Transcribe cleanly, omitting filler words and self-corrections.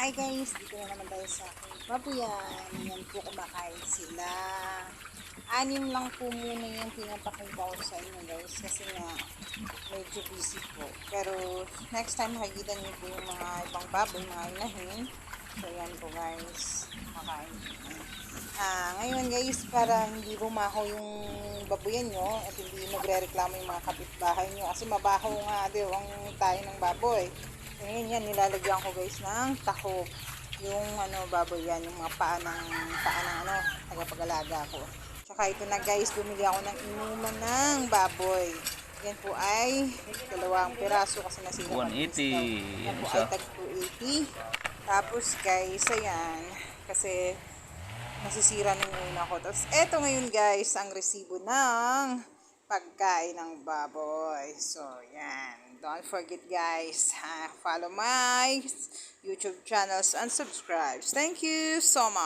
Hi guys, dito na naman tayo sa aking babuyan. Yan po, kumakain sila. 6 lang po muna yung pinapakita ko sa inyo guys. Kasi nga, medyo busy po. Pero next time makikita niyo po yung mga ibang baboy, mga inahin. So yan po guys, kumakain. Ngayon guys, para hindi bumaho yung babuyan nyo at hindi magre-reklamo yung mga kapitbahay nyo. Kasi mabaho nga daw ang tayo ng baboy. Ngayon yan, nilalagyan ko guys ng tahop. Yung baboy yan, yung mga paa ng tagapag-alaga ko. Tsaka ito na guys, bumili ako ng inuman ng baboy. Yan po ay 2 piraso kasi nasira 180 yan po ay tag 280. Tapos guys, ayan, kasi nasisira na yung una ko. Tapos eto ngayon guys, ang resibo ng pagkain ng baboy. So, yan. Don't forget guys, follow my YouTube channels and subscribe. Thank you so much.